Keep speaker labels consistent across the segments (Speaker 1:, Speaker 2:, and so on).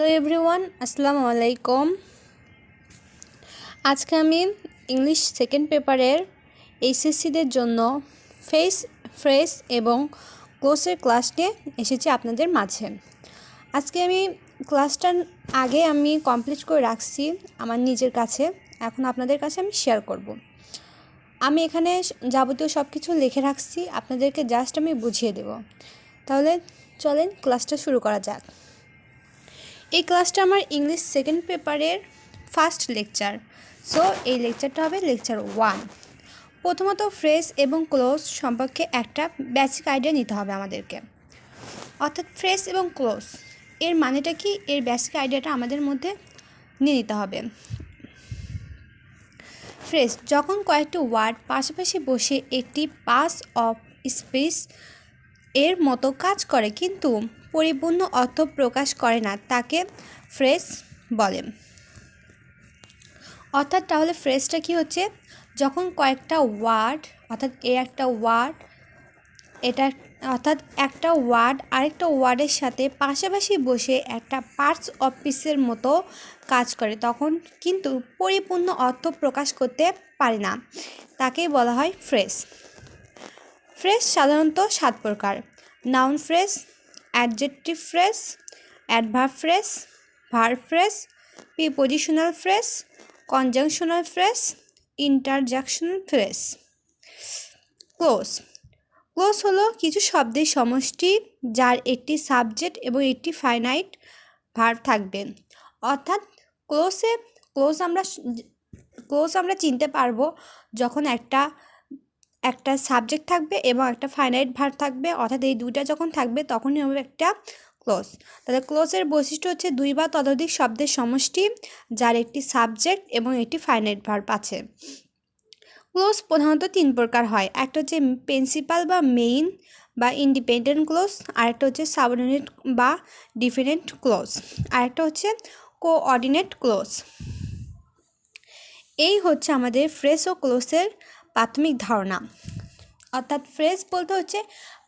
Speaker 1: Hello everyone, আসসালামু আলাইকুম। আজকে আমি ইংলিশ সেকেন্ড পেপারের এইচএসসিদের জন্য ফেস, ফ্রেজ এবং ক্লোজের ক্লাস নিয়ে এসেছি আপনাদের মাঝে। আজকে আমি ক্লাসটার আগে আমি কমপ্লিট করে রাখছি আমার নিজের কাছে, এখন আপনাদের কাছে আমি শেয়ার করব। আমি এখানে যাবতীয় সব কিছু লিখে রাখছি, আপনাদেরকে জাস্ট আমি বুঝিয়ে দেব। তাহলে চলেন ক্লাসটা শুরু করা যাক। এই ক্লাসটা আমার ইংলিশ সেকেন্ড পেপারের ফার্স্ট লেকচার। সো এই লেকচারটা হবে লেকচার 1। প্রথমত ফ্রেজ এবং ক্লোজ সম্পর্কে একটা বেসিক আইডিয়া নিতে হবে আমাদেরকে, অর্থাৎ ফ্রেজ এবং ক্লোজ এর মানেটা কি, এর বেসিক আইডিয়াটা আমাদের মধ্যে নিয়ে নিতে হবে। ফ্রেজ যখন কয়েকটি ওয়ার্ড পাশাপাশি বসে একটি পাস অফ স্পিচ এর মতো কাজ করে কিন্তু পরিপূর্ণ অর্থ প্রকাশ করে না, তাকে ফ্রেজ বলে। অর্থাৎ তাহলে ফ্রেজটা কি হচ্ছে, যখন কয়েকটা ওয়ার্ড অর্থাৎ একটা ওয়ার্ড আরেকটা ওয়ার্ডের সাথে পাশাপাশি বসে একটা পার্টস অফ স্পিচের মতো কাজ করে, তখন কিন্তু পরিপূর্ণ অর্থ প্রকাশ করতে পারে না, তাকেই বলা হয় ফ্রেজ। ফ্রেজ সাধারণত 7 প্রকার: noun phrase, adjective phrase, adverb phrase, verb phrase, prepositional phrase, conjunctional phrase, interjectional phrase. Close হলো কিছু শব্দের সমষ্টি যার একটি সাবজেক্ট এবং একটি ফাইনাইট ভার্ব থাকবে। অর্থাৎ ক্লোজ আমরা চিনতে পারবো যখন একটা সাবজেক্ট থাকবে এবং একটা ফাইনাইট ভার্ব থাকবে, অর্থাৎ এই দুইটা যখন থাকবে তখনই হবে একটা ক্লোজ। তাহলে ক্লোজের বৈশিষ্ট্য হচ্ছে 2 বা ততোধিক শব্দের সমষ্টি যার একটি সাবজেক্ট এবং একটি ফাইনাইট ভার্ব আছে। ক্লোজ প্রধানত 3 প্রকার হয়। একটা হচ্ছে প্রিন্সিপাল বা মেইন বা ইন্ডিপেন্ডেন্ট ক্লোজ, আরেকটা হচ্ছে সাবঅর্ডিনেট বা ডিফারেন্ট ক্লোজ, আরেকটা হচ্ছে কোঅর্ডিনেট ক্লোজ। এই হচ্ছে আমাদের ফ্রেজ ও ক্লোজের প্রাথমিক ধারণা। অর্থাৎ ফ্রেজ বলতে হচ্ছে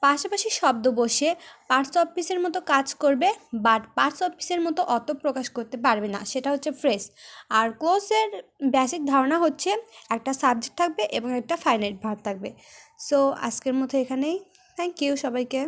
Speaker 1: পাশাপাশি শব্দ বসে পার্টস অফ স্পিচের মতো কাজ করবে, বাট পার্টস অফ স্পিচের মতো অর্থ প্রকাশ করতে পারবে না, সেটা হচ্ছে ফ্রেজ। আর ক্লোজের বেসিক ধারণা হচ্ছে একটা সাবজেক্ট থাকবে এবং একটা ফাইনাইট ভার্ব থাকবে। সো আজকের মতো এখানেই। থ্যাংক ইউ সবাইকে।